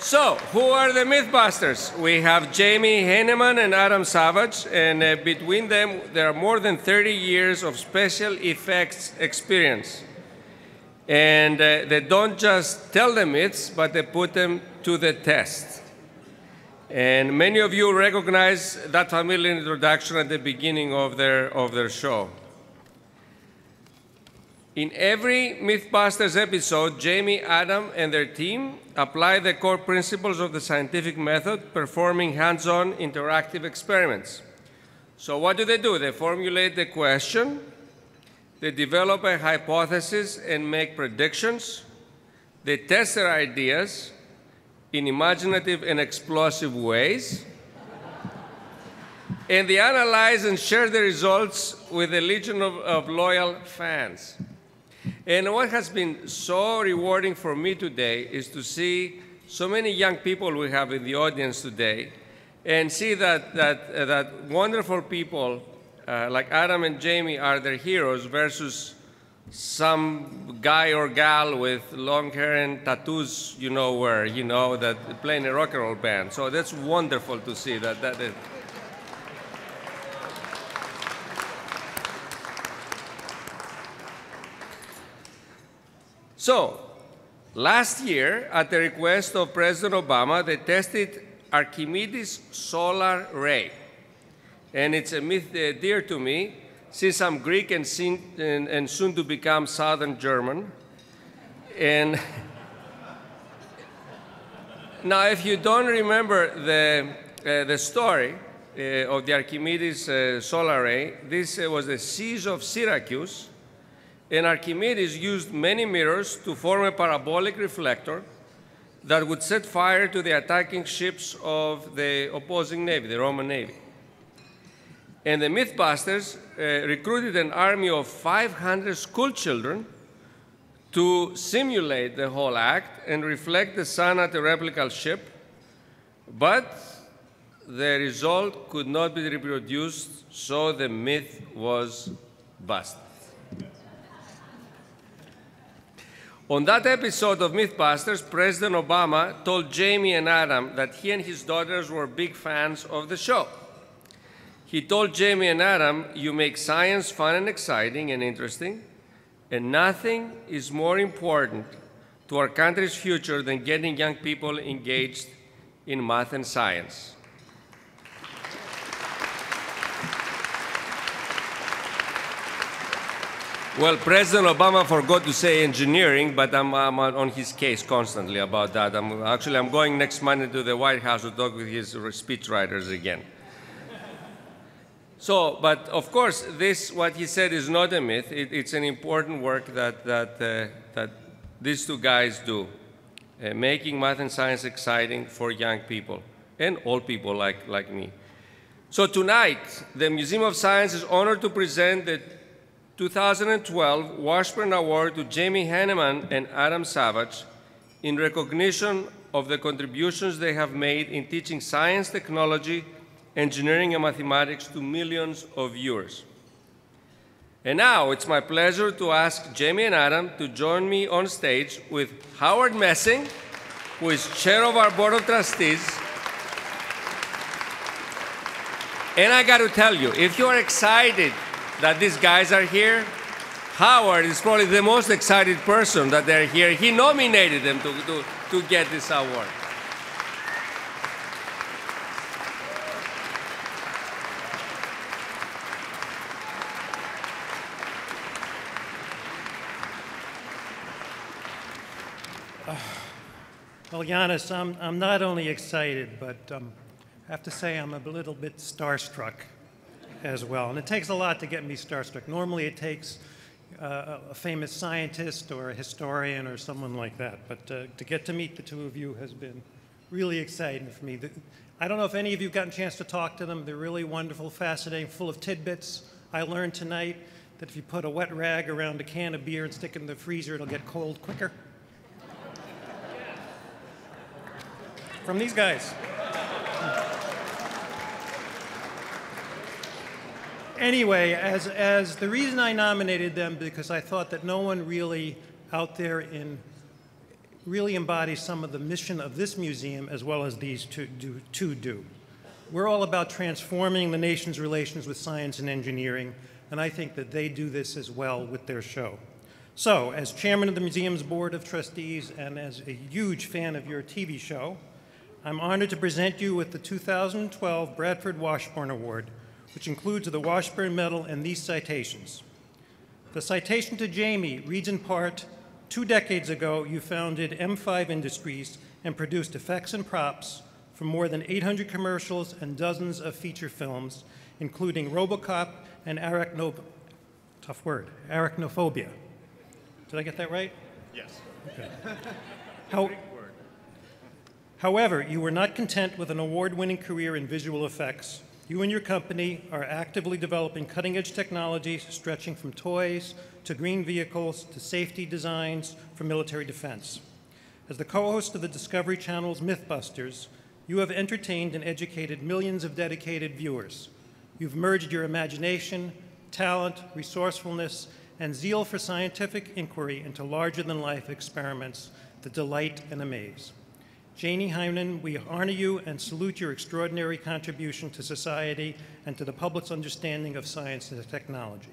So, who are the Mythbusters? We have Jamie Hyneman and Adam Savage, and between them, there are more than 30 years of special effects experience. And they don't just tell the myths, but they put them to the test. And many of you recognize that familiar introduction at the beginning of their show. In every Mythbusters episode, Jamie, Adam, and their team apply the core principles of the scientific method, performing hands-on interactive experiments. So what do? They formulate the question, they develop a hypothesis and make predictions, they test their ideas in imaginative and explosive ways, and they analyze and share the results with a legion of loyal fans. And what has been so rewarding for me today is to see so many young people we have in the audience today, and see that wonderful people like Adam and Jamie are their heroes versus some guy or gal with long hair and tattoos, you know where, that playing a rock and roll band. So that's wonderful to see that. So, last year, at the request of President Obama, they tested Archimedes' solar ray. And it's a myth dear to me, since I'm Greek and soon to become Southern German. And now, if you don't remember the story of the Archimedes solar ray, this was the siege of Syracuse. And Archimedes used many mirrors to form a parabolic reflector that would set fire to the attacking ships of the opposing navy, the Roman navy. And the Mythbusters recruited an army of 500 school children to simulate the whole act and reflect the sun at a replica ship, but the result could not be reproduced, so the myth was busted. On that episode of Mythbusters, President Obama told Jamie and Adam that he and his daughters were big fans of the show. He told Jamie and Adam, "You make science fun and exciting and interesting, and nothing is more important to our country's future than getting young people engaged in math and science." Well, President Obama forgot to say engineering, but I'm on his case constantly about that. I'm going next Monday to the White House to talk with his speechwriters again. So, but of course, what he said is not a myth. It's an important work that these two guys do, making math and science exciting for young people and old people like me. So tonight, the Museum of Science is honored to present the 2012 Washburn Award to Jamie Hyneman and Adam Savage in recognition of the contributions they have made in teaching science, technology, engineering, and mathematics to millions of viewers. And now it's my pleasure to ask Jamie and Adam to join me on stage with Howard Messing, who is chair of our Board of Trustees. And I got to tell you, if you are excited that these guys are here, Howard is probably the most excited person that they're here. He nominated them to get this award. Well, Giannis, I'm not only excited, but I have to say I'm a little bit starstruck as well. And it takes a lot to get me starstruck. Normally it takes a famous scientist or a historian or someone like that. But to get to meet the two of you has been really exciting for me. I don't know if any of you have gotten a chance to talk to them. They're really wonderful, fascinating, full of tidbits. I learned tonight that if you put a wet rag around a can of beer and stick it in the freezer, it'll get cold quicker. From these guys. Anyway, as the reason I nominated them, because I thought that no one really out there in really embodies some of the mission of this museum as well as these two do. We're all about transforming the nation's relations with science and engineering, and I think that they do this as well with their show. So, as chairman of the museum's board of trustees and as a huge fan of your TV show, I'm honored to present you with the 2012 Bradford Washburn Award, which includes the Washburn Medal and these citations. The citation to Jamie reads in part, 2 decades ago, you founded M5 Industries and produced effects and props for more than 800 commercials and dozens of feature films, including RoboCop and Arachnophobia. Did I get that right? Yes. Okay. However, you were not content with an award-winning career in visual effects. You and your company are actively developing cutting-edge technologies stretching from toys to green vehicles to safety designs for military defense. As the co-host of the Discovery Channel's Mythbusters, you have entertained and educated millions of dedicated viewers. You've merged your imagination, talent, resourcefulness, and zeal for scientific inquiry into larger-than-life experiments that delight and amaze. Janie Hyneman, we honor you and salute your extraordinary contribution to society and to the public's understanding of science and technology.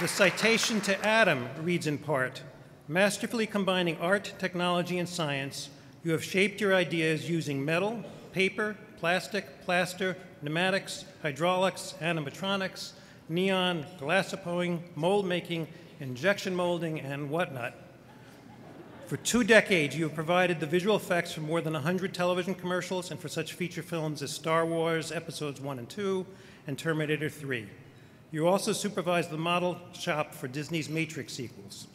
The citation to Adam reads in part, masterfully combining art, technology, and science, you have shaped your ideas using metal, paper, plastic, plaster, pneumatics, hydraulics, animatronics, neon, glassopowing, mold making, injection molding, and whatnot. For 2 decades, you have provided the visual effects for more than 100 television commercials and for such feature films as Star Wars Episodes 1 and 2 and Terminator 3. You also supervised the model shop for Disney's Matrix sequels.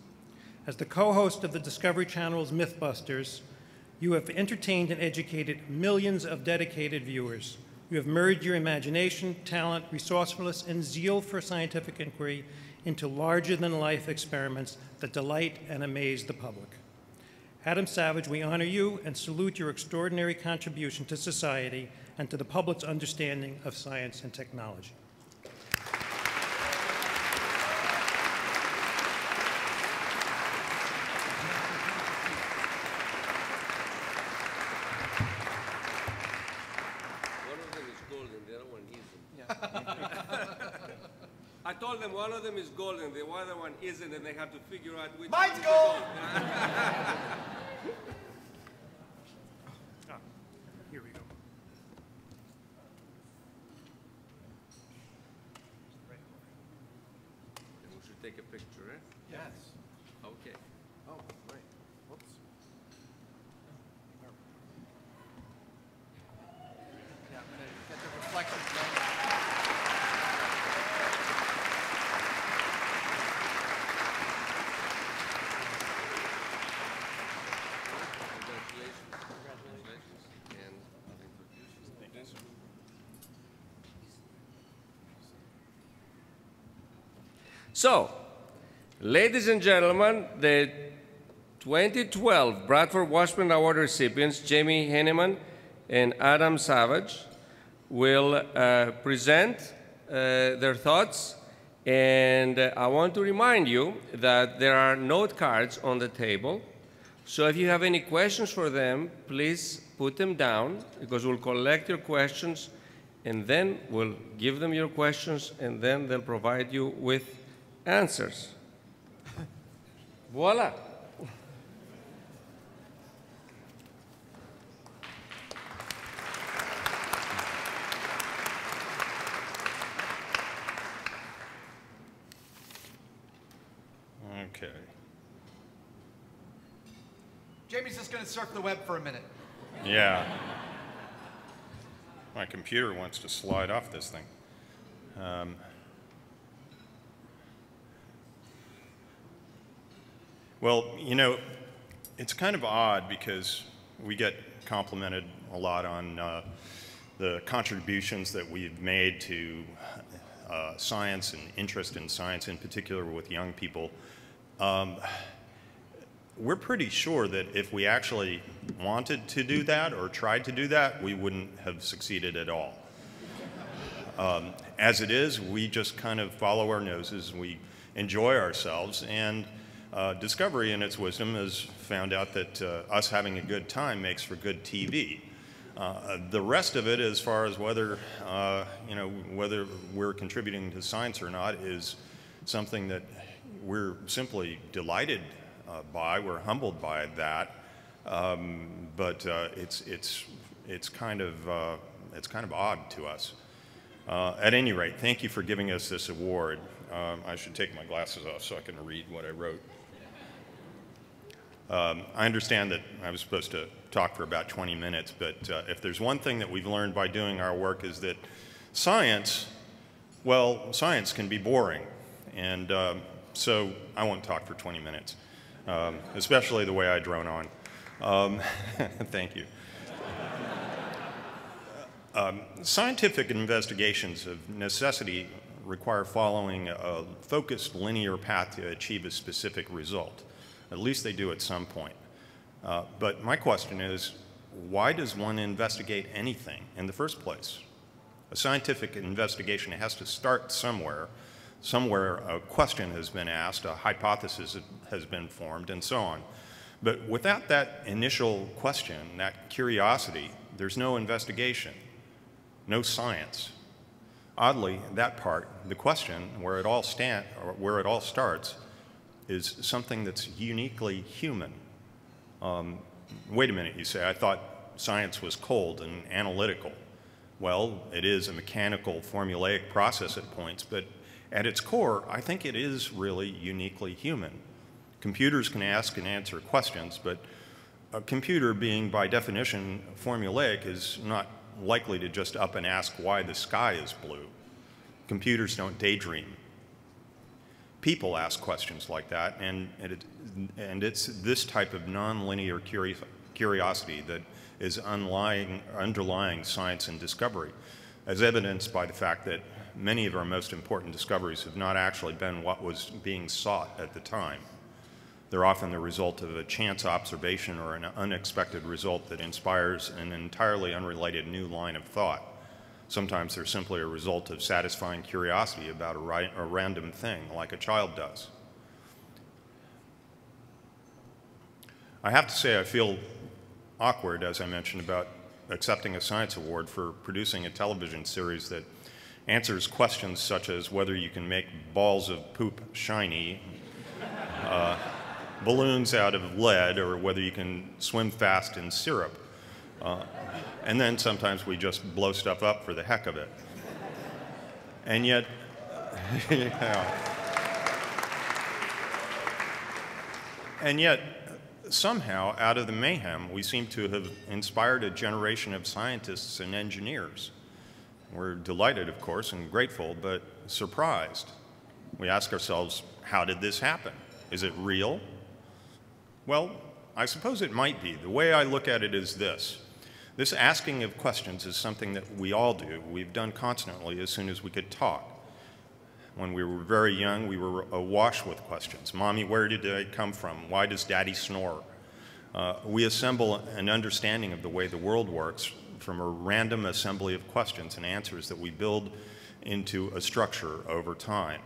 As the co-host of the Discovery Channel's Mythbusters, you have entertained and educated millions of dedicated viewers. You have merged your imagination, talent, resourcefulness, and zeal for scientific inquiry into larger-than-life experiments that delight and amaze the public. Adam Savage, we honor you and salute your extraordinary contribution to society and to the public's understanding of science and technology. I told them one of them is golden, the other one isn't, and they have to figure out which. Mine's gold! Here we go. And we should take a picture, eh? Yes. Okay. Oh, right. Whoops. Yeah, I'm going to get the reflections done. So, ladies and gentlemen, the 2012 Bradford Washburn Award recipients, Jamie Hyneman and Adam Savage, will present their thoughts. And I want to remind you that there are note cards on the table. So if you have any questions for them, please put them down, because we'll collect your questions, and then we'll give them your questions, and then they'll provide you with answers. Voila. Okay. Jamie's just going to surf the web for a minute. Yeah. My computer wants to slide off this thing. Well, you know, it's kind of odd because we get complimented a lot on the contributions that we've made to science and interest in science, in particular with young people. We're pretty sure that if we actually wanted to do that or tried to do that, we wouldn't have succeeded at all. As it is, we just kind of follow our noses, we enjoy ourselves, and Discovery in its wisdom has found out that us having a good time makes for good TV. The rest of it, as far as whether, whether we're contributing to science or not, is something that we're simply delighted by. We're humbled by that, but it's kind of odd to us. At any rate, thank you for giving us this award. I should take my glasses off so I can read what I wrote. I understand that I was supposed to talk for about 20 minutes, but if there's one thing that we've learned by doing our work is that science can be boring. And so I won't talk for 20 minutes, especially the way I drone on. Thank you. Scientific investigations of necessity require following a focused linear path to achieve a specific result. At least they do at some point. But my question is, why does one investigate anything in the first place? A scientific investigation has to start somewhere. Somewhere a question has been asked, a hypothesis has been formed, and so on. But without that initial question, that curiosity, there's no investigation, no science. Oddly, that part, the question, where it all starts, is something that's uniquely human. Wait a minute, you say, I thought science was cold and analytical. Well, it is a mechanical, formulaic process at points, but at its core, I think it is really uniquely human. Computers can ask and answer questions, but a computer, being by definition formulaic, is not likely to just up and ask why the sky is blue. Computers don't daydream. People ask questions like that, and it's this type of nonlinear curiosity that is underlying science and discovery, as evidenced by the fact that many of our most important discoveries have not actually been what was being sought at the time. They're often the result of a chance observation or an unexpected result that inspires an entirely unrelated new line of thought. Sometimes they're simply a result of satisfying curiosity about a random thing, like a child does. I have to say I feel awkward, as I mentioned, about accepting a science award for producing a television series that answers questions such as whether you can make balls of poop shiny, balloons out of lead, or whether you can swim fast in syrup. And then sometimes we just blow stuff up for the heck of it. And yet, and yet, somehow, out of the mayhem, we seem to have inspired a generation of scientists and engineers. We're delighted, of course, and grateful, but surprised. We ask ourselves, how did this happen? Is it real? Well, I suppose it might be. The way I look at it is this. This asking of questions is something that we all do. We've done constantly as soon as we could talk. When we were very young, we were awash with questions. Mommy, where did I come from? Why does Daddy snore? We assemble an understanding of the way the world works from a random assembly of questions and answers that we build into a structure over time.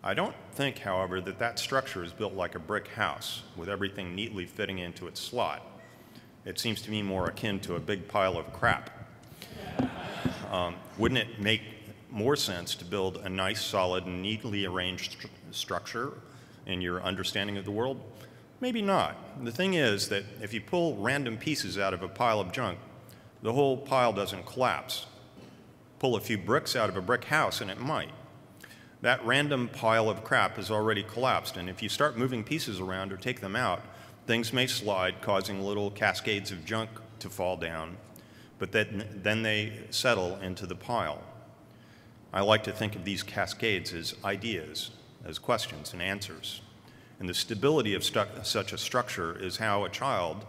I don't think, however, that that structure is built like a brick house with everything neatly fitting into its slot. It seems to me more akin to a big pile of crap. Wouldn't it make more sense to build a nice, solid, and neatly arranged structure in your understanding of the world? Maybe not. The thing is that if you pull random pieces out of a pile of junk, the whole pile doesn't collapse. Pull a few bricks out of a brick house and it might. That random pile of crap has already collapsed, and if you start moving pieces around or take them out, things may slide, causing little cascades of junk to fall down, but then they settle into the pile. I like to think of these cascades as ideas, as questions and answers. And the stability of such a structure is how a child,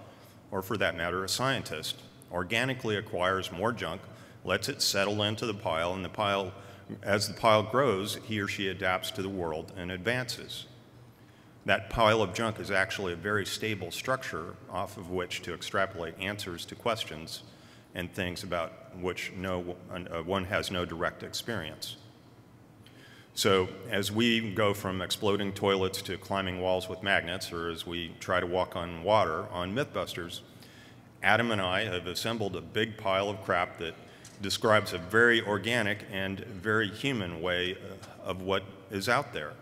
or for that matter, a scientist, organically acquires more junk, lets it settle into the pile, and as the pile grows, he or she adapts to the world and advances. That pile of junk is actually a very stable structure off of which to extrapolate answers to questions and things about which one has no direct experience. So as we go from exploding toilets to climbing walls with magnets, or as we try to walk on water on Mythbusters, Adam and I have assembled a big pile of crap that describes a very organic and very human way of what is out there.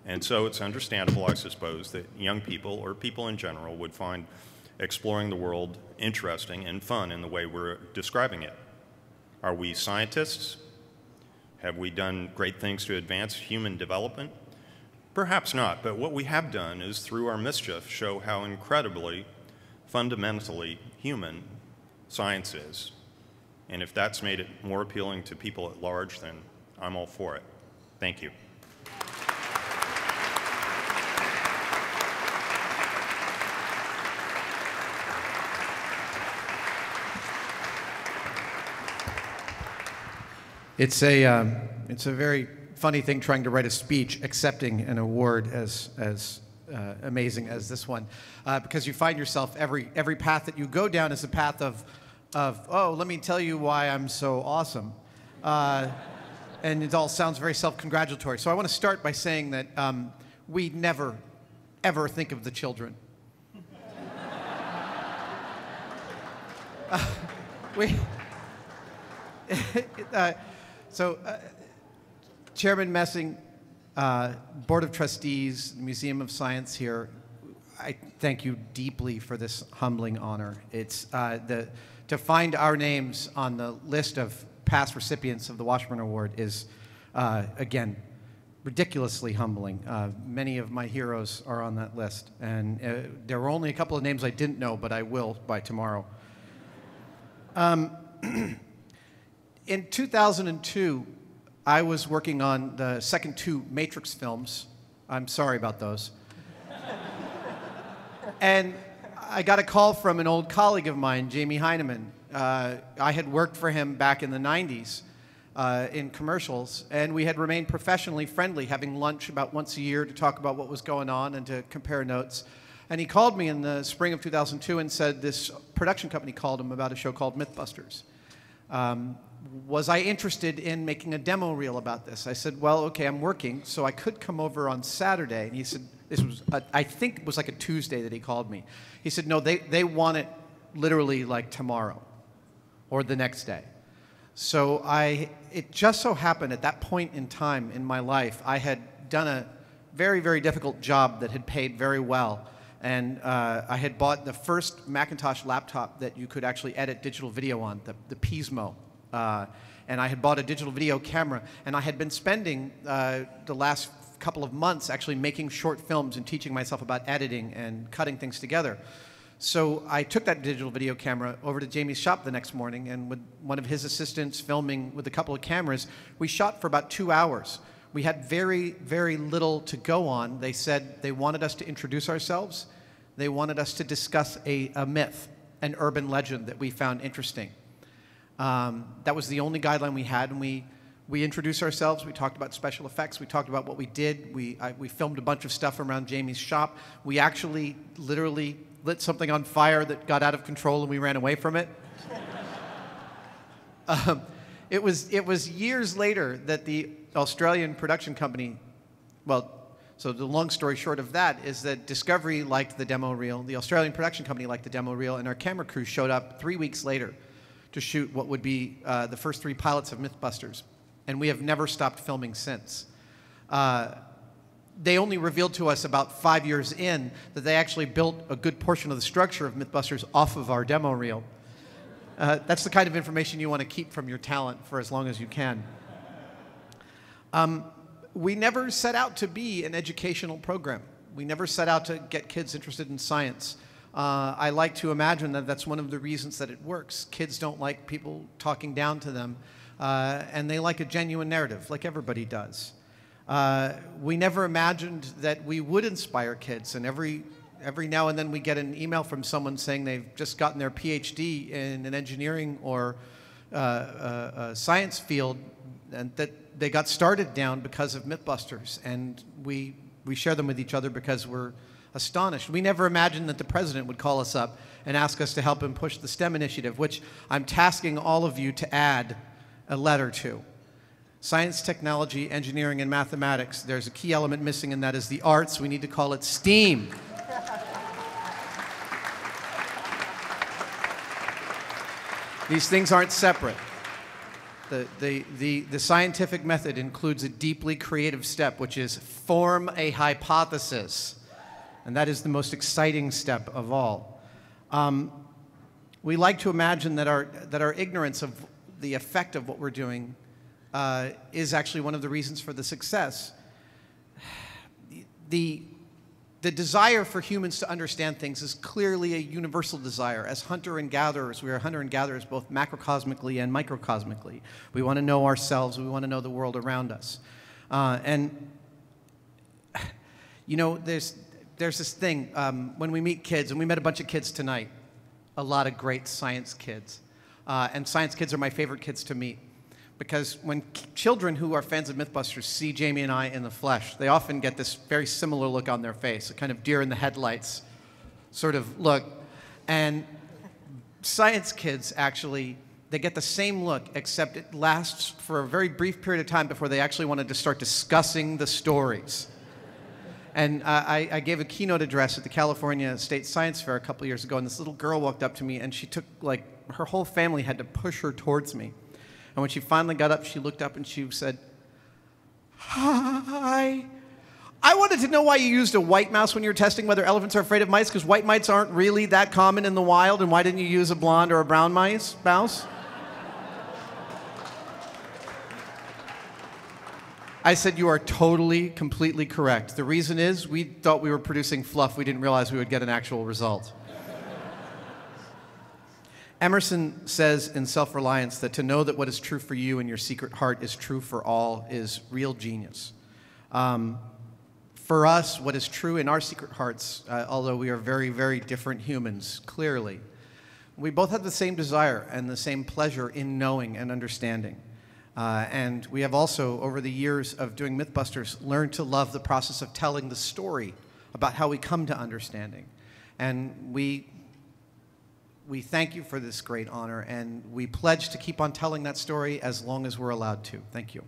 And so it's understandable, I suppose, that young people, or people in general, would find exploring the world interesting and fun in the way we're describing it. Are we scientists? Have we done great things to advance human development? Perhaps not, but what we have done is, through our mischief, show how incredibly, fundamentally human science is. And if that's made it more appealing to people at large, then I'm all for it. Thank you. It's a very funny thing trying to write a speech accepting an award as amazing as this one, because you find yourself every path that you go down is a path of oh, let me tell you why I'm so awesome, and it all sounds very self-congratulatory. So I want to start by saying that we never ever think of the children. Chairman Messing, Board of Trustees, Museum of Science here, I thank you deeply for this humbling honor. It's to find our names on the list of past recipients of the Washburn Award is, again, ridiculously humbling. Many of my heroes are on that list, and there were only a couple of names I didn't know, but I will by tomorrow. In 2002, I was working on the second 2 Matrix films. I'm sorry about those. And I got a call from an old colleague of mine, Jamie Hyneman. I had worked for him back in the 90s in commercials, and we had remained professionally friendly, having lunch about once a year to talk about what was going on and to compare notes. And he called me in the spring of 2002 and said this production company called him about a show called Mythbusters. Was I interested in making a demo reel about this? I said, well, okay, I'm working, so I could come over on Saturday. And he said, this was, I think it was like a Tuesday that he called me. He said, no, they want it literally like tomorrow or the next day. So it just so happened at that point in time in my life, I had done a very, very difficult job that had paid very well. And I had bought the first Macintosh laptop that you could actually edit digital video on, the Pismo. And I had bought a digital video camera, and I had been spending the last couple of months actually making short films and teaching myself about editing and cutting things together. So I took that digital video camera over to Jamie's shop the next morning, and with one of his assistants filming with a couple of cameras, we shot for about 2 hours. We had very, very little to go on. They said they wanted us to introduce ourselves. They wanted us to discuss a myth, an urban legend that we found interesting. That was the only guideline we had, and we introduced ourselves. We talked about special effects. We talked about what we did. We filmed a bunch of stuff around Jamie's shop. We actually literally lit something on fire that got out of control, and we ran away from it. It was years later that the Australian production company, well, so the long story short of that is that Discovery liked the demo reel, the Australian production company liked the demo reel, and our camera crew showed up 3 weeks later to shoot what would be the first 3 pilots of Mythbusters. And we have never stopped filming since. They only revealed to us about 5 years in that they actually built a good portion of the structure of Mythbusters off of our demo reel. That's the kind of information you want to keep from your talent for as long as you can. We never set out to be an educational program. We never set out to get kids interested in science. I like to imagine that that's one of the reasons that it works. Kids don't like people talking down to them, and they like a genuine narrative, like everybody does. We never imagined that we would inspire kids, and every now and then we get an email from someone saying they've just gotten their PhD in an engineering or a science field, and that they got started down because of Mythbusters, and we share them with each other because we're astonished. We never imagined that the president would call us up and ask us to help him push the STEM initiative, which I'm tasking all of you to add a letter to. Science, technology, engineering, and mathematics. There's a key element missing, and that is the arts. We need to call it STEAM. These things aren't separate. The scientific method includes a deeply creative step, which is form a hypothesis. And that is the most exciting step of all. We like to imagine that our ignorance of the effect of what we're doing is actually one of the reasons for the success. The desire for humans to understand things is clearly a universal desire. As hunter and gatherers, we are hunter and gatherers both macrocosmically and microcosmically. We want to know ourselves. We want to know the world around us. And, you know, there's this thing, when we meet kids, and we met a bunch of kids tonight, a lot of great science kids. And science kids are my favorite kids to meet. Because when children who are fans of Mythbusters see Jamie and I in the flesh, they often get this very similar look on their face, a kind of deer in the headlights sort of look. And science kids actually, they get the same look, except it lasts for a very brief period of time before they actually wanted to start discussing the stories. And I gave a keynote address at the California State Science Fair a couple years ago, and this little girl walked up to me, and she took, like, her whole family had to push her towards me. And when she finally got up, she looked up and she said, "Hi. I wanted to know why you used a white mouse when you were testing whether elephants are afraid of mice, because white mice aren't really that common in the wild, and why didn't you use a blonde or a brown mouse?" I said, "You are totally, completely correct. The reason is we thought we were producing fluff. We didn't realize we would get an actual result." Emerson says in Self-Reliance that to know that what is true for you in your secret heart is true for all is real genius. For us, what is true in our secret hearts, although we are very, very different humans, clearly, we both have the same desire and the same pleasure in knowing and understanding. And we have also, over the years of doing Mythbusters, learned to love the process of telling the story about how we come to understanding. And we thank you for this great honor, and we pledge to keep on telling that story as long as we're allowed to. Thank you.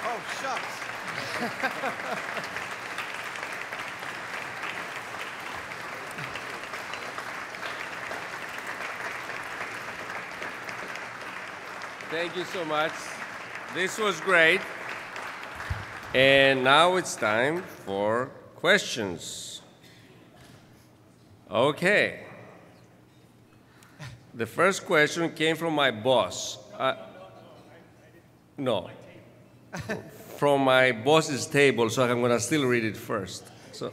Oh, shucks. Thank you so much. This was great. And now it's time for questions. Okay. The first question came from my boss. No. From my boss's table, so I'm going to still read it first. So,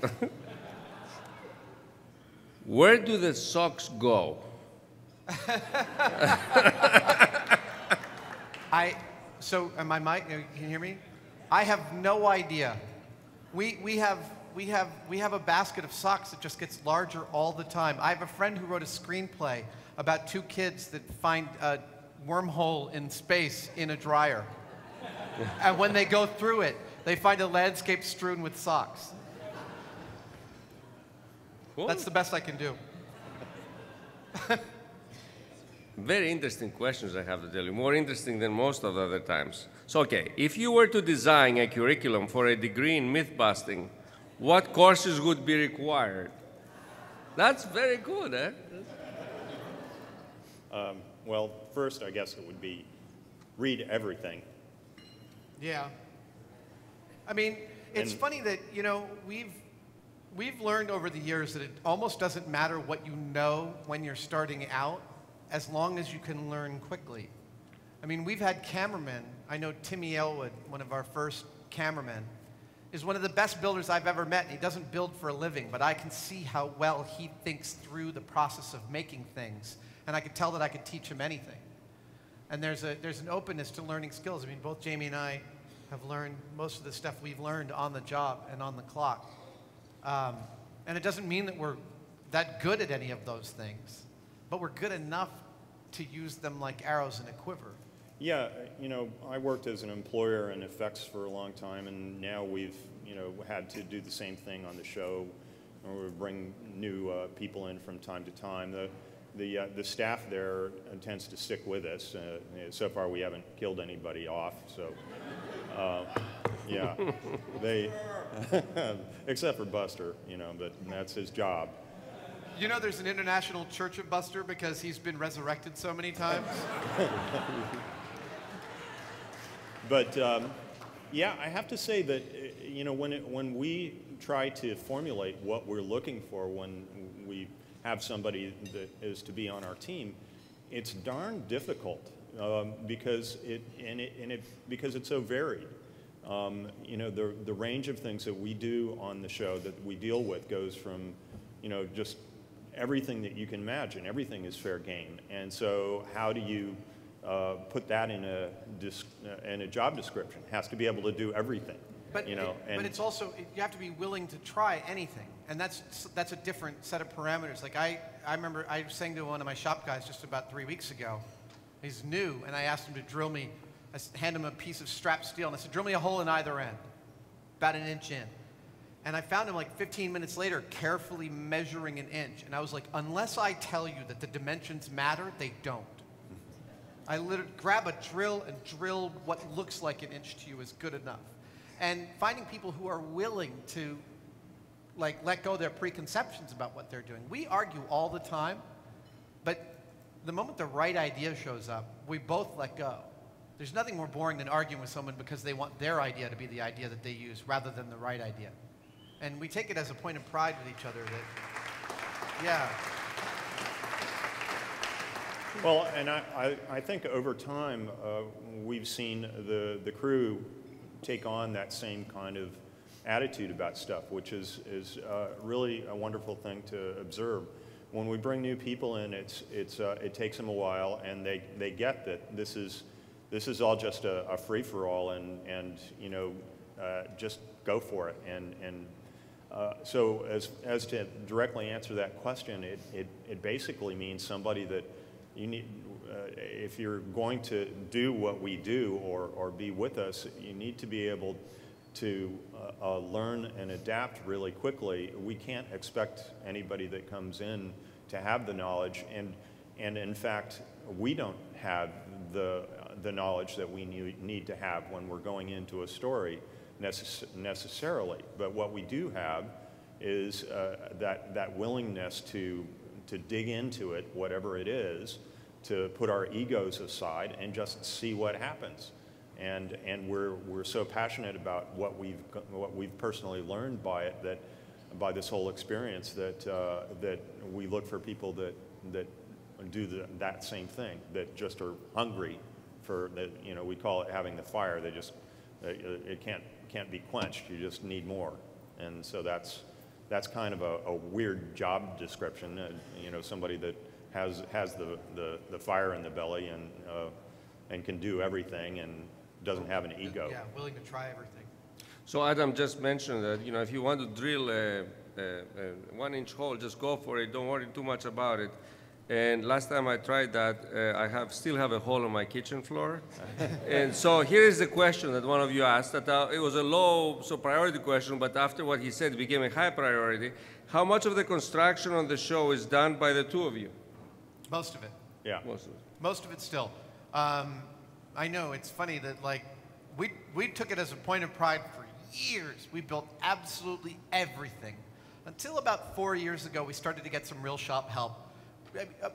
where do the socks go? So am I mic? Can you hear me? I have no idea. We have a basket of socks that just gets larger all the time. I have a friend who wrote a screenplay about two kids that find a wormhole in space in a dryer. And when they go through it, they find a landscape strewn with socks. Cool. That's the best I can do. Very interesting questions, I have to tell you. More interesting than most of the other times. So, okay, if you were to design a curriculum for a degree in myth-busting, what courses would be required? That's very good, eh? Well, first, I guess it would be read everything. Yeah. I mean, it's funny that, you know, we've learned over the years that it almost doesn't matter what you know when you're starting out, as long as you can learn quickly. I mean, we've had cameramen. I know Timmy Elwood, one of our first cameramen, is one of the best builders I've ever met. He doesn't build for a living, but I can see how well he thinks through the process of making things, and I could tell that I could teach him anything. And there's an openness to learning skills. I mean, both Jamie and I have learned most of the stuff we've learned on the job and on the clock. And it doesn't mean that we're that good at any of those things, but we're good enough to use them like arrows in a quiver. Yeah, I worked as an employer in effects for a long time, and now we've, had to do the same thing on the show, or we bring new people in from time to time. The staff there tends to stick with us. So far, we haven't killed anybody off, so yeah, they, except for Buster, but that's his job. You know there's an international church of Buster because he's been resurrected so many times? But yeah, I have to say that when we try to formulate what we're looking for when we have somebody that is to be on our team, it's darn difficult because it's so varied. The range of things that we do on the show that we deal with goes from just everything that you can imagine. Everything is fair game, and so how do you put that in a job description? It has to be able to do everything. But it's also, you have to be willing to try anything, and that's a different set of parameters. Like I remember I was saying to one of my shop guys just about 3 weeks ago. He's new, and I asked him to drill me. I handed him a piece of strap steel, and I said, drill me a hole in either end, about 1 inch in. And I found him like 15 minutes later carefully measuring 1 inch. And I was like, unless I tell you that the dimensions matter, they don't. I literally grab a drill and drill what looks like 1 inch to you is good enough. And finding people who are willing to let go of their preconceptions about what they're doing. We argue all the time, but the moment the right idea shows up, we both let go. There's nothing more boring than arguing with someone because they want their idea to be the idea that they use rather than the right idea. And we take it as a point of pride with each other that, yeah. Well, and I think over time we've seen the crew take on that same kind of attitude about stuff, which is really a wonderful thing to observe. When we bring new people in, it takes them a while, and they get that this is all just a free-for-all, and just go for it. And so as to directly answer that question, it basically means somebody that you need, if you're going to do what we do or be with us, you need to be able to learn and adapt really quickly. We can't expect anybody that comes in to have the knowledge, and in fact, we don't have the knowledge that we need to have when we're going into a story necessarily. But what we do have is that willingness to dig into it, whatever it is, to put our egos aside and just see what happens. And we're so passionate about what we've personally learned by this whole experience that we look for people that do that same thing, that just are hungry for that. We call it having the fire. They just it can't be quenched. You just need more. And so that's kind of a weird job description. Somebody that has the fire in the belly and can do everything and doesn't have an ego. Yeah, willing to try everything. So Adam just mentioned that, if you want to drill a 1 inch hole, just go for it. Don't worry too much about it. And last time I tried that, I still have a hole on my kitchen floor. And so here is the question that one of you asked. That it was a low priority question, but after what he said, it became a high priority. How much of the construction on the show is done by the two of you? Most of it. Yeah. Most of it still. I know, it's funny that we took it as a point of pride for years. We built absolutely everything. Until about 4 years ago, we started to get some real shop help.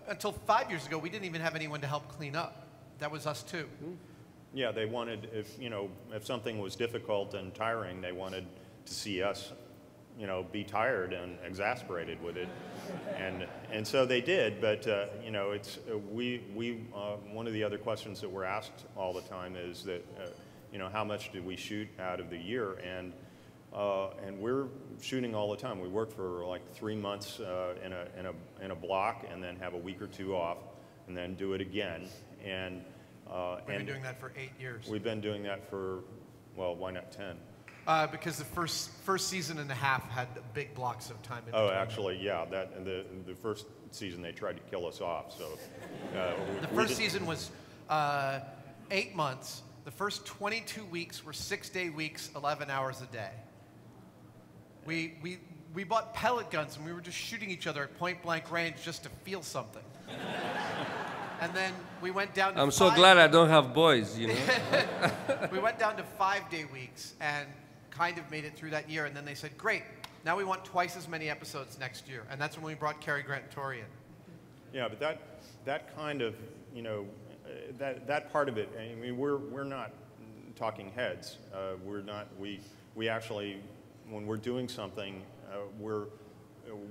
Until 5 years ago, we didn't even have anyone to help clean up. That was us too. Yeah, they wanted, if something was difficult and tiring, they wanted to see us, be tired and exasperated with it, and so they did. But one of the other questions that we're asked all the time is that how much did we shoot out of the year, and we're shooting all the time. We work for like 3 months in a block, and then have a week or two off, and then do it again. And we've been doing that for 8 years. We've been doing that for, well, why not 10? Because the first season and a half had big blocks of time in Oh, between. actually, yeah. That the first season they tried to kill us off. So The first season was 8 months. The first 22 weeks were 6-day weeks, 11 hours a day. We bought pellet guns and we were just shooting each other at point blank range just to feel something. And then we went down to I'm so glad I don't have boys, We went down to 5-day weeks and kind of made it through that year. And then they said, great, now we want twice as many episodes next year. And that's when we brought Cary Grant and Tori in. Yeah, but that kind of, that part of it, I mean, we're not talking heads. We actually, when we're doing something,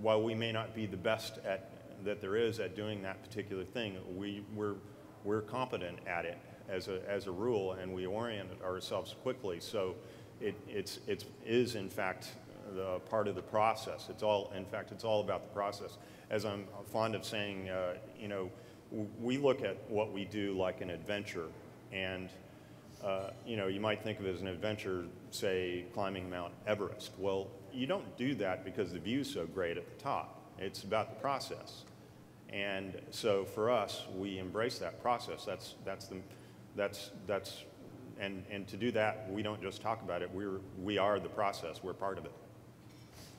while we may not be the best that there is at doing that particular thing, we're competent at it as a rule, and we orient ourselves quickly. So it is in fact the part of the process. It's all about the process. As I'm fond of saying, we look at what we do like an adventure, and you might think of it as an adventure, say, climbing Mount Everest. Well, you don't do that because the view's so great at the top. It's about the process. And so for us, we embrace that process. And to do that, we don't just talk about it. We are the process. We're part of it.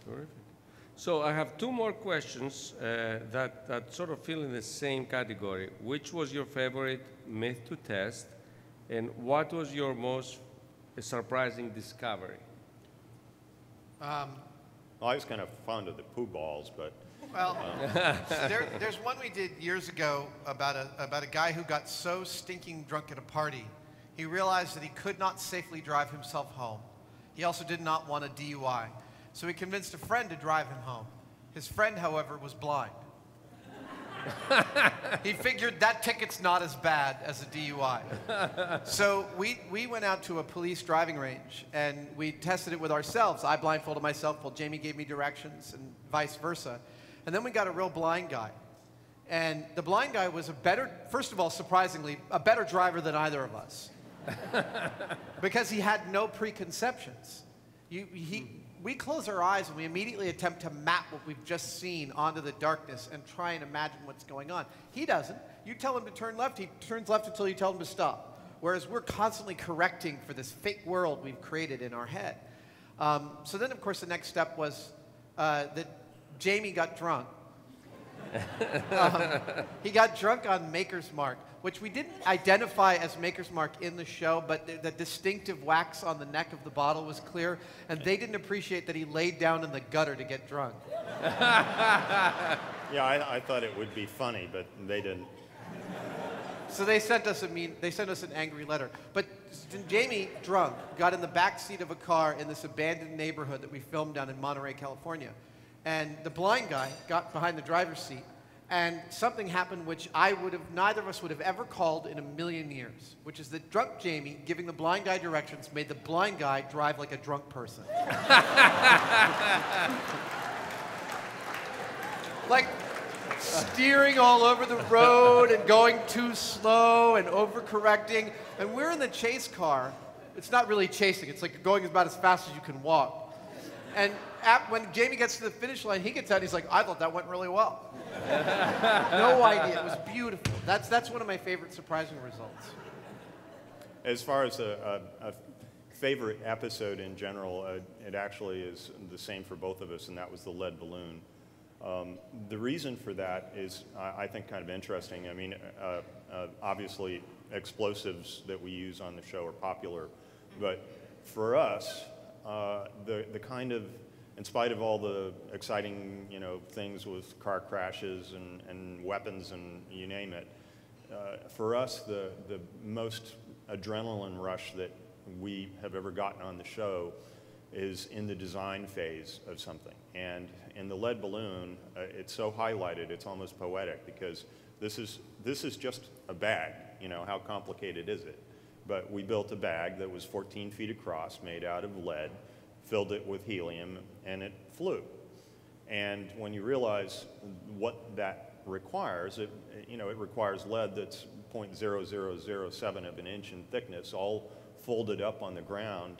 Terrific. So I have two more questions that sort of fill in the same category. Which was your favorite myth to test, and what was your most surprising discovery? Well, I was kind of fond of the poo balls, but Well, there's one we did years ago about a guy who got so stinking drunk at a party, he realized that he could not safely drive himself home. He also did not want a DUI. So he convinced a friend to drive him home. His friend, however, was blind. He figured that ticket's not as bad as a DUI. So we went out to a police driving range and we tested it with ourselves. I blindfolded myself while Jamie gave me directions and vice versa. And then we got a real blind guy. And the blind guy was first of all, surprisingly, a better driver than either of us. Because he had no preconceptions. We close our eyes and we immediately attempt to map what we've just seen onto the darkness and try and imagine what's going on. He doesn't. You tell him to turn left, he turns left until you tell him to stop. Whereas we're constantly correcting for this fake world we've created in our head. So then, of course, the next step was that Jamie got drunk. He got drunk on Maker's Mark, which we didn't identify as Maker's Mark in the show, but the distinctive wax on the neck of the bottle was clear, and they didn't appreciate that he laid down in the gutter to get drunk. yeah, I thought it would be funny, but they didn't. So they sent us an angry letter. But Jamie, drunk, got in the back seat of a car in this abandoned neighborhood that we filmed down in Monterey, California. And the blind guy got behind the driver's seat, and something happened which neither of us would have ever called in a million years, which is that drunk Jamie giving the blind guy directions made the blind guy drive like a drunk person. Like steering all over the road and going too slow and overcorrecting. And we're in the chase car. It's not really chasing. It's like going about as fast as you can walk. And when Jamie gets to the finish line, he gets out and he's like, I thought that went really well. No idea. It was beautiful. That's one of my favorite surprising results. As far as a favorite episode in general, it actually is the same for both of us, and that was the lead balloon. The reason for that is, I think, kind of interesting. I mean, obviously, explosives that we use on the show are popular, but for us, the kind of, in spite of all the exciting, things with car crashes and weapons and you name it, for us, the most adrenaline rush that we have ever gotten on the show is in the design phase of something. And in the lead balloon, it's so highlighted, it's almost poetic, because this is just a bag. How complicated is it? But we built a bag that was 14 feet across, made out of lead, filled it with helium, and it flew. And when you realize what that requires, it requires lead that's 0.0007 of an inch in thickness, all folded up on the ground.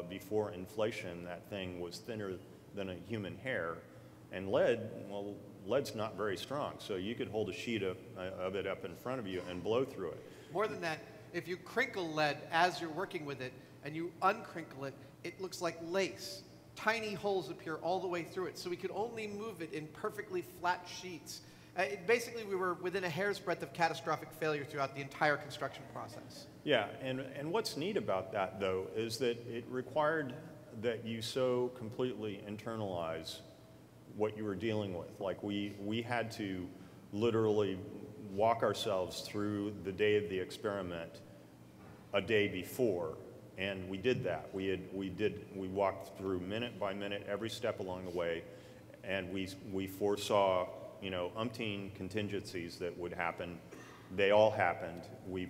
Before inflation, that thing was thinner than a human hair. And lead, well, lead's not very strong, so you could hold a sheet of it up in front of you and blow through it. More than that, if you crinkle lead as you're working with it and you uncrinkle it, it looks like lace. Tiny holes appear all the way through it, so we could only move it in perfectly flat sheets. Basically, we were within a hair's breadth of catastrophic failure throughout the entire construction process. Yeah, and what's neat about that, though, is that it required that you so completely internalize what you were dealing with. Like, we had to literally walk ourselves through the day of the experiment a day before, and we did that. We walked through minute by minute every step along the way, and we foresaw, you know, umpteen contingencies that would happen. They all happened. We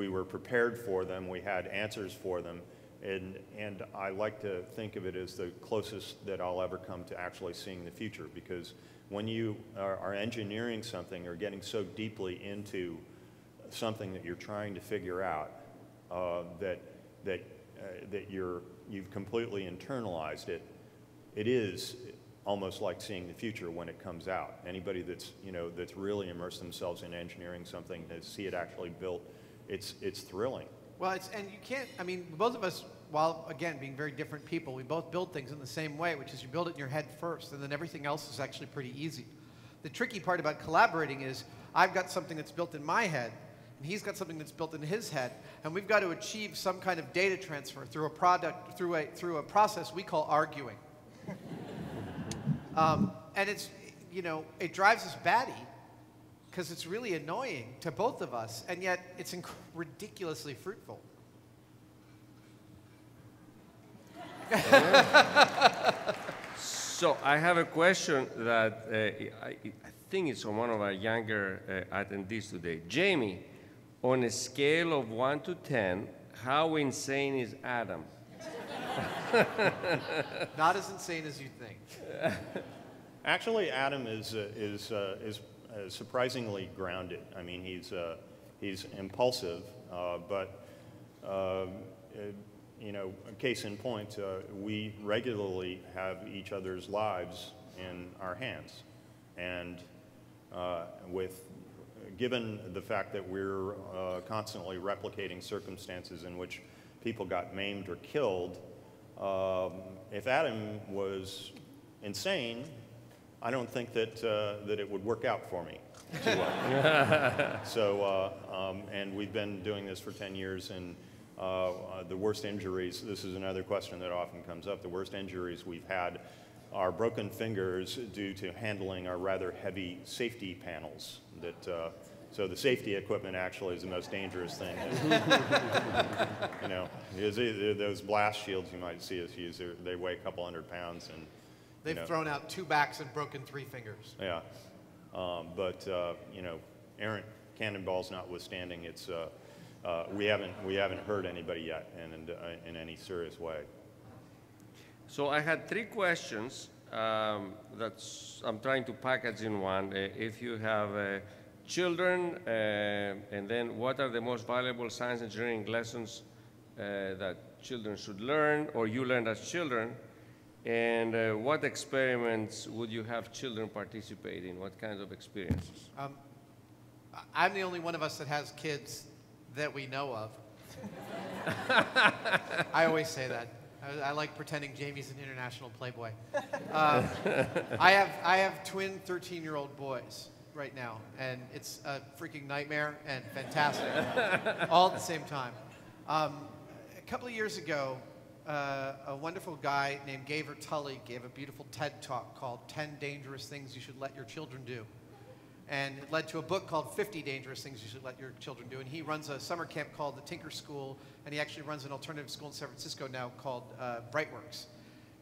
were prepared for them. We had answers for them. And I like to think of it as the closest that I'll ever come to actually seeing the future, because when you are engineering something or getting so deeply into something that you're trying to figure out, that you've completely internalized it, it is almost like seeing the future when it comes out. Anybody that's really immersed themselves in engineering something, to see it actually built, it's thrilling. Well, and you can't, I mean, both of us, while, again, being very different people, we both build things in the same way, which is you build it in your head first, and then everything else is actually pretty easy. The tricky part about collaborating is I've got something that's built in my head, and he's got something that's built in his head, and we've got to achieve some kind of data transfer through a process we call arguing. And it's, you know, it drives us batty, because it's really annoying to both of us, and yet it's ridiculously fruitful. So I have a question that I think it's on one of our younger attendees today. Jamie, on a scale of 1 to 10, how insane is Adam? Not as insane as you think. Actually, Adam is surprisingly grounded. I mean, he's impulsive, but you know, case in point, we regularly have each other's lives in our hands, and given the fact that we're constantly replicating circumstances in which people got maimed or killed, if Adam was insane, I don't think that it would work out for me too well. So, and we've been doing this for 10 years, and the worst injuries, this is another question that often comes up, the worst injuries we've had are broken fingers due to handling our rather heavy safety panels. So the safety equipment actually is the most dangerous thing. You know, those blast shields you might see us use, they weigh a couple hundred pounds, and they've thrown out 2 backs and broken 3 fingers. Yeah, but you know, errant cannonballs notwithstanding, it's we haven't hurt anybody yet in any serious way. So I had 3 questions that I'm trying to package in one. If you have children, and then what are the most valuable science engineering lessons that children should learn, or you learned as children? And what experiments would you have children participate in? What kinds of experiences? I'm the only one of us that has kids that we know of. I always say that. I like pretending Jamie's an international playboy. I have twin 13-year-old boys right now, and it's a freaking nightmare and fantastic, all at the same time. A couple of years ago, a wonderful guy named Gaver Tully gave a beautiful TED Talk called 10 Dangerous Things You Should Let Your Children Do. And it led to a book called 50 Dangerous Things You Should Let Your Children Do. And he runs a summer camp called the Tinker School, and he actually runs an alternative school in San Francisco now called Brightworks.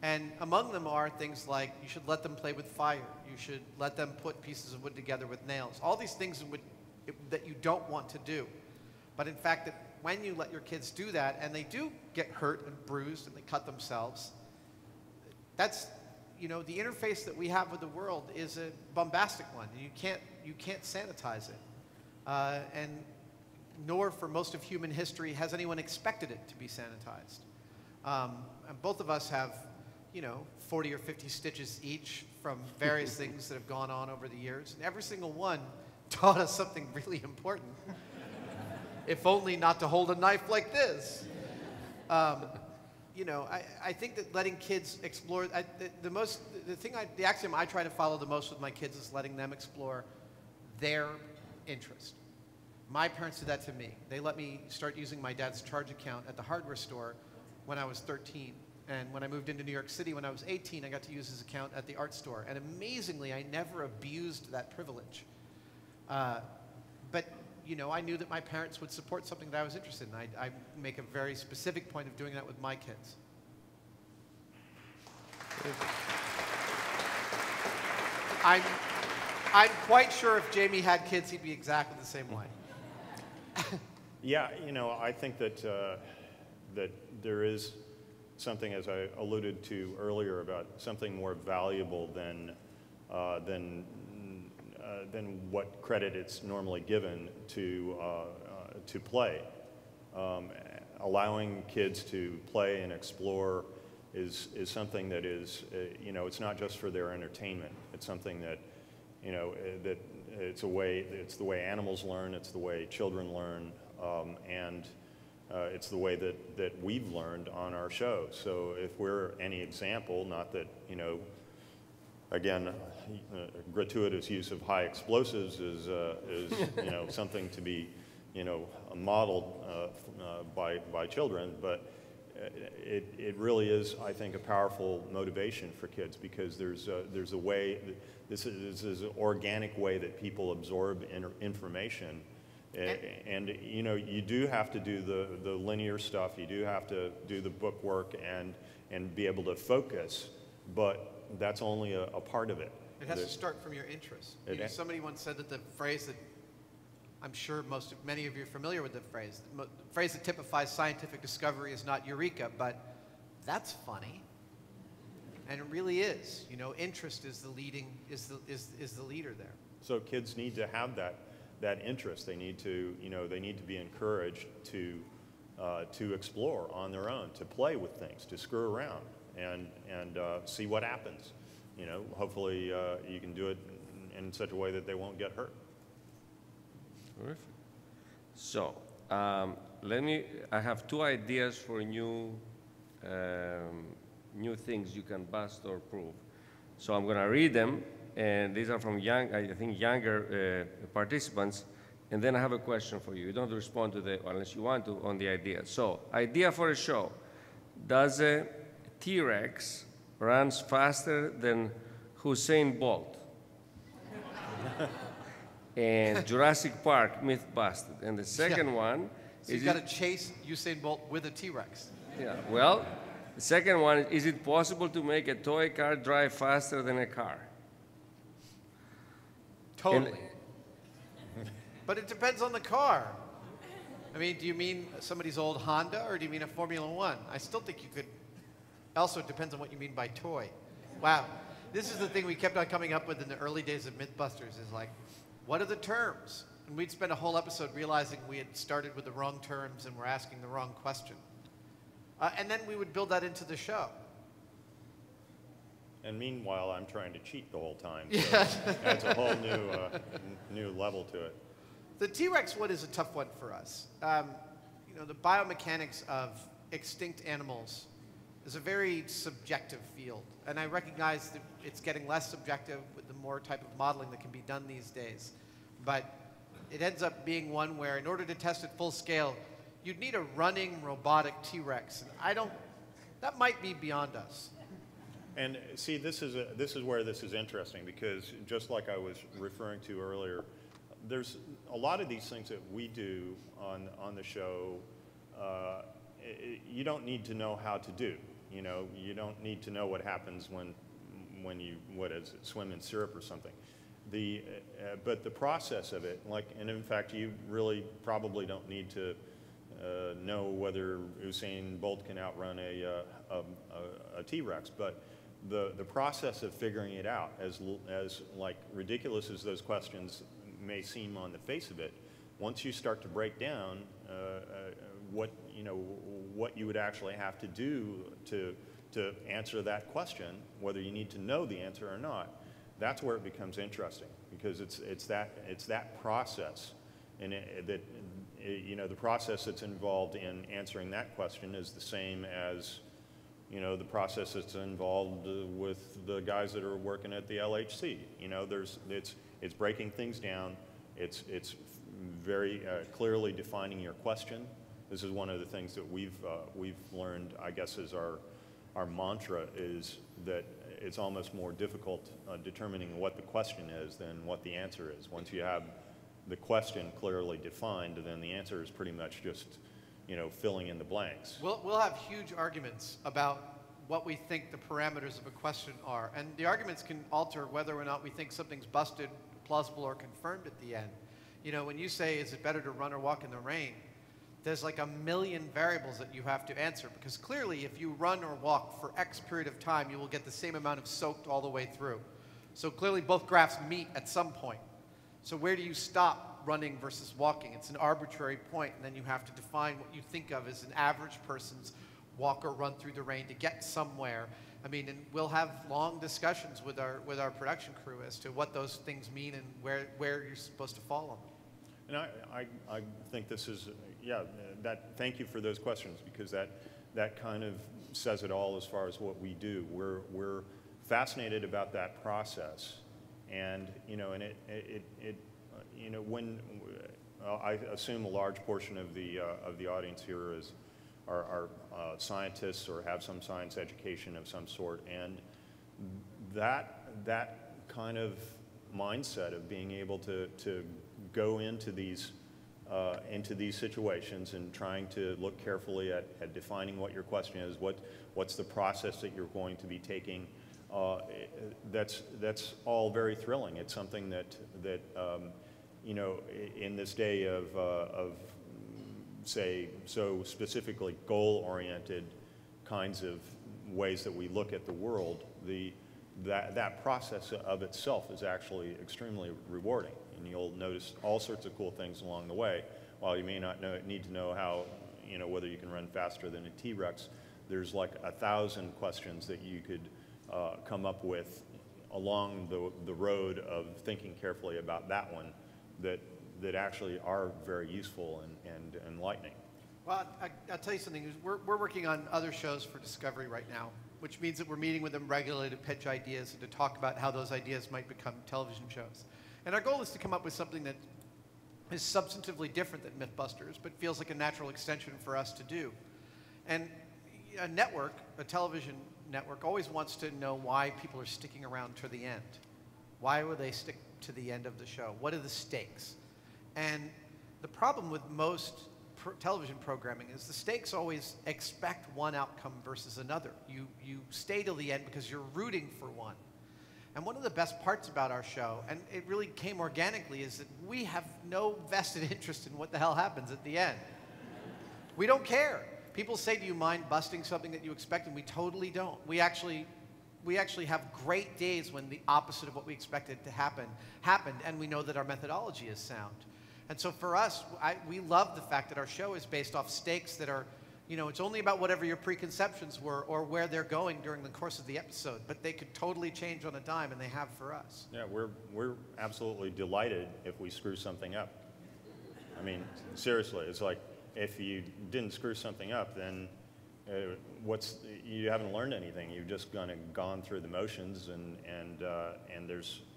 And among them are things like you should let them play with fire. You should let them put pieces of wood together with nails. All these things that you don't want to do. But in fact, that when you let your kids do that, and they do get hurt and bruised and they cut themselves, that's, you know, the interface that we have with the world is a bombastic one. You can't sanitize it. And nor for most of human history has anyone expected it to be sanitized. And both of us have, 40 or 50 stitches each from various things that have gone on over the years. And every single one taught us something really important. If only not to hold a knife like this. I think that letting kids explore, the axiom I try to follow the most with my kids is letting them explore their interest. My parents did that to me. They let me start using my dad's charge account at the hardware store when I was 13. And when I moved into New York City when I was 18, I got to use his account at the art store. And amazingly, I never abused that privilege. But I knew that my parents would support something that I was interested in. I make a very specific point of doing that with my kids. I'm quite sure if Jamie had kids, he'd be exactly the same way. Yeah, I think that that there is something, as I alluded to earlier, about something more valuable than what credit it's normally given to play. Allowing kids to play and explore is something that is, it's not just for their entertainment. It's something that, that it's the way animals learn, it's the way children learn, and it's the way that we've learned on our show. So if we're any example, not that, again, gratuitous use of high explosives is something to be, modeled by children, but it really is, I think, a powerful motivation for kids, because there's a way, this is an organic way that people absorb information. And you do have to do the linear stuff. You do have to do the book work and be able to focus, but that's only a part of it. It has to start from your interests. Somebody once said that the phrase that I'm sure many of you are familiar with the phrase that typifies scientific discovery is not eureka, but that's funny. And it really is. Interest is the leader there. So kids need to have that interest. They need to be encouraged to explore on their own, to play with things, to screw around and see what happens. Hopefully you can do it in such a way that they won't get hurt. Terrific. So I have two ideas for new things you can bust or prove. So I'm going to read them, and these are from younger participants, and then I have a question for you. You don't respond to unless you want to, on the idea. So, idea for a show. Does a T-Rex runs faster than Usain Bolt? And Jurassic Park, Mythbusters. And the second one is... So you've got to chase Usain Bolt with a T-Rex. Yeah, well, the second one is it possible to make a toy car drive faster than a car? Totally. But it depends on the car. I mean, do you mean somebody's old Honda, or do you mean a Formula One? I still think you could. Also, it depends on what you mean by toy. Wow. This is the thing we kept on coming up with in the early days of Mythbusters, is like, what are the terms? And we'd spend a whole episode realizing we had started with the wrong terms and were asking the wrong question. And then we would build that into the show. And meanwhile, I'm trying to cheat the whole time. So that's a whole new level to it. The T-Rex one is a tough one for us. The biomechanics of extinct animals is a very subjective field. And I recognize that it's getting less subjective with the more type of modeling that can be done these days. But it ends up being one where, in order to test at full scale, you'd need a running robotic T-Rex. And that might be beyond us. And see, this is where this is interesting, because just like I was referring to earlier, there's a lot of these things that we do on the show. You don't need to know how to do. You don't need to know what happens when you swim in syrup or something. But the process of it, and in fact, you really probably don't need to know whether Usain Bolt can outrun a T-Rex, but the process of figuring it out, as ridiculous as those questions may seem on the face of it, once you start to break down what you would actually have to do to answer that question, whether you need to know the answer or not, that's where it becomes interesting, because it's that process, and the process that's involved in answering that question is the same as the process that's involved with the guys that are working at the LHC. It's breaking things down. It's very clearly defining your question. This is one of the things that we've learned, I guess, is our mantra, is that it's almost more difficult determining what the question is than what the answer is. Once you have the question clearly defined, then the answer is pretty much just filling in the blanks. We'll have huge arguments about what we think the parameters of a question are, and the arguments can alter whether or not we think something's busted, plausible, or confirmed at the end. When you say, is it better to run or walk in the rain, there's like a million variables that you have to answer, because clearly if you run or walk for X period of time, you will get the same amount of soaked all the way through. So clearly both graphs meet at some point. So where do you stop running versus walking? It's an arbitrary point, and then you have to define what you think of as an average person's walk or run through the rain to get somewhere. I mean, and we'll have long discussions with our production crew as to what those things mean and where you're supposed to fall on them. And I think this is, thank you for those questions, because that kind of says it all as far as what we do. We're fascinated about that process, and when I assume a large portion of the audience here are scientists or have some science education of some sort, and that kind of mindset of being able to go into these situations and trying to look carefully at defining what your question is, what's the process that you're going to be taking. That's all very thrilling. It's something that in this day of say, so specifically goal-oriented kinds of ways that we look at the world, that process of itself is actually extremely rewarding. And you'll notice all sorts of cool things along the way. While you may not need to know how, whether you can run faster than a T-Rex, there's like 1,000 questions that you could come up with along the road of thinking carefully about that one that actually are very useful and enlightening. Well, I'll tell you something. We're working on other shows for Discovery right now, which means that we're meeting with them regularly to pitch ideas and to talk about how those ideas might become television shows. And our goal is to come up with something that is substantively different than Mythbusters, but feels like a natural extension for us to do. And a television network, always wants to know why people are sticking around to the end. Why would they stick to the end of the show? What are the stakes? And the problem with most television programming is the stakes always expect one outcome versus another. You stay till the end because you're rooting for one. And one of the best parts about our show, and it really came organically, is that we have no vested interest in what the hell happens at the end. We don't care. People say, do you mind busting something that you expect? And we totally don't. We actually have great days when the opposite of what we expected to happen happened, and we know that our methodology is sound. And so for us, we love the fact that our show is based off stakes that are, it's only about whatever your preconceptions were or where they're going during the course of the episode, but they could totally change on a dime, and they have for us. Yeah, we're absolutely delighted if we screw something up. I mean, seriously, it's like if you didn't screw something up, then you haven't learned anything. You've just gone through the motions, and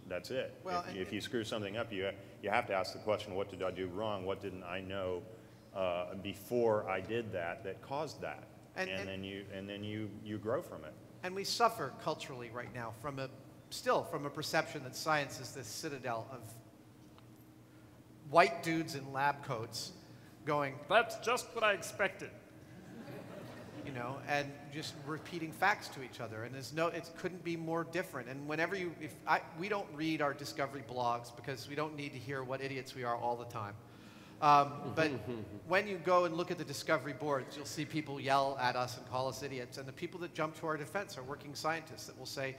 that's it. Well, if you screw something up, you have to ask the question: what did I do wrong? What didn't I know before I did that caused that? And then you grow from it. And we suffer culturally right now from a perception that science is this citadel of white dudes in lab coats going, "That's just what I expected." And just repeating facts to each other, and it couldn't be more different. And whenever we don't read our Discovery blogs because we don't need to hear what idiots we are all the time. But when you go and look at the Discovery boards, you'll see people yell at us and call us idiots, and the people that jump to our defense are working scientists that will say,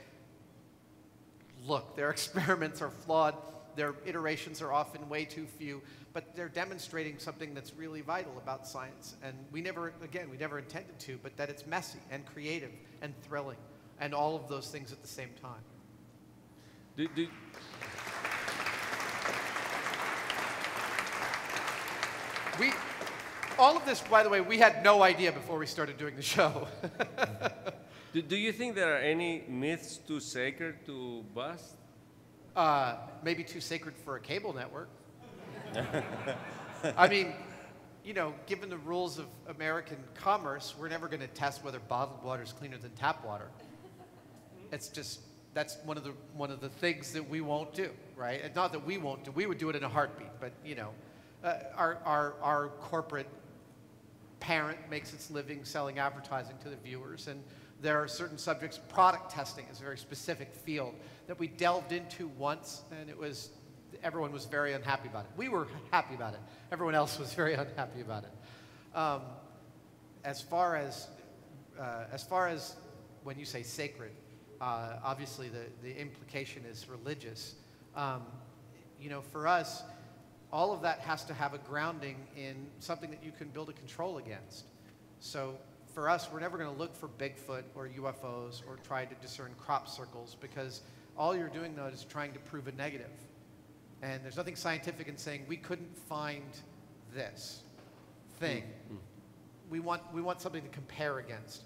look, their experiments are flawed. their iterations are often way too few, but they're demonstrating something that's really vital about science. And we never intended to, but that it's messy and creative and thrilling and all of those things at the same time. All of this, by the way, we had no idea before we started doing the show. Do you think there are any myths too sacred to bust? Maybe too sacred for a cable network. I mean, you know, given the rules of American commerce, we're never going to test whether bottled water is cleaner than tap water. It's just, that's one of the things that we won't do, right? And not that we won't do, we would do it in a heartbeat, but you know, our corporate parent makes its living selling advertising to the viewers, and there are certain subjects. Product testing is a very specific field that we delved into once, and everyone was very unhappy about it. We were happy about it. Everyone else was very unhappy about it. As far as when you say sacred, obviously the implication is religious. You know, for us, all of that has to have a grounding in something that you can build a control against. So for us, we're never going to look for Bigfoot or UFOs or try to discern crop circles, because all you're doing, though, is trying to prove a negative. And there's nothing scientific in saying we couldn't find this thing. We want something to compare against.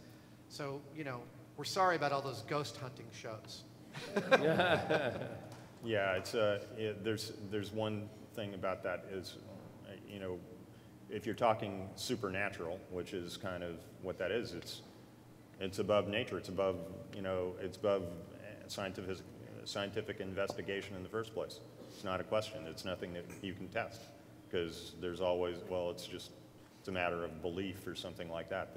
So, you know, we're sorry about all those ghost hunting shows. Yeah, it's there's one thing about that is, you know, if you're talking supernatural, which is kind of what that is, it's above nature. It's above, you know, it's above scientific investigation in the first place. It's not a question. It's nothing that you can test, because there's always, well, it's a matter of belief or something like that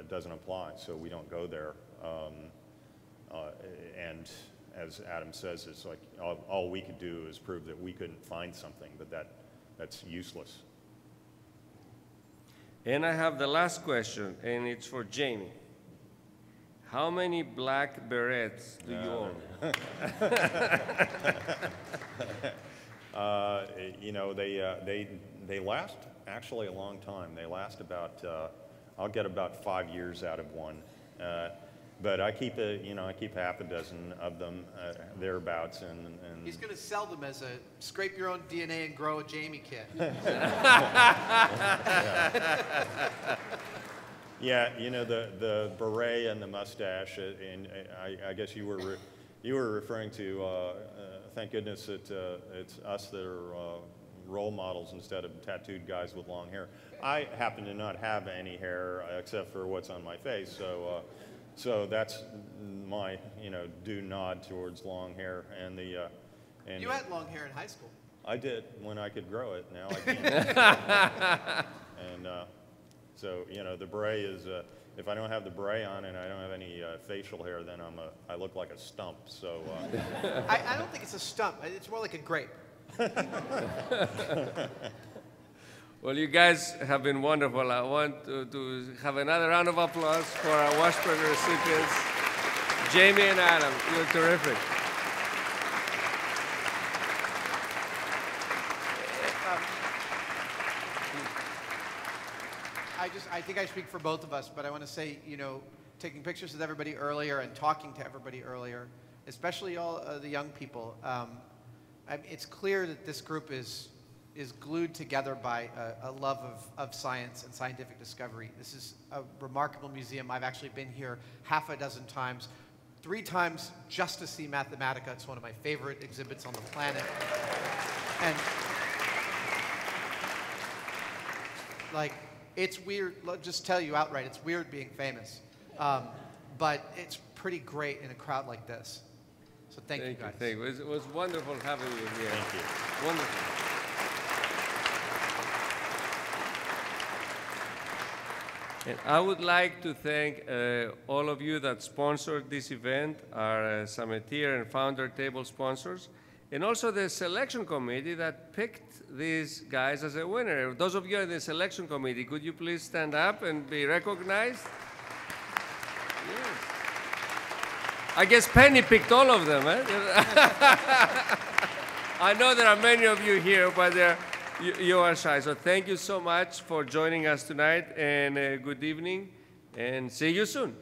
doesn't apply. So we don't go there. And as Adam says, it's like all we could do is prove that we couldn't find something, but that's useless. And I have the last question, and it's for Jamie. How many black berets do you own? You know, they last actually a long time. They last about, I'll get about 5 years out of one. But I keep half a dozen of them thereabouts, and he's going to sell them as a scrape your own DNA and grow a Jamie kit. Yeah, you know, the beret and the mustache, and I guess you were referring to. Thank goodness it's us that are role models instead of tattooed guys with long hair. I happen to not have any hair except for what's on my face, so. So that's my, you know, due nod towards long hair, and you had long hair in high school. I did when I could grow it. Now I can't. And so, you know, the beret is if I don't have the beret on and I don't have any facial hair, then I look like a stump. So I don't think it's a stump. It's more like a grape. Well, you guys have been wonderful. I want to have another round of applause for our Washburn recipients, Jamie and Adam. You're terrific. I think I speak for both of us, but I want to say, you know, taking pictures with everybody earlier and talking to everybody earlier, especially all the young people, it's clear that this group is glued together by a love of science and scientific discovery. This is a remarkable museum. I've actually been here half a dozen times, 3 times just to see Mathematica. It's one of my favorite exhibits on the planet. And like, it's weird, I'll just tell you outright, it's weird being famous. But it's pretty great in a crowd like this. So thank you guys. Thank you. It was wonderful having you here. Thank you. Wonderful. And I would like to thank all of you that sponsored this event, our Summiteer and Founder Table sponsors, and also the selection committee that picked these guys as a winner. Those of you in the selection committee, could you please stand up and be recognized? Yes. I guess Penny picked all of them, eh? I know there are many of you here, but you are shy. So thank you so much for joining us tonight, and good evening, and see you soon.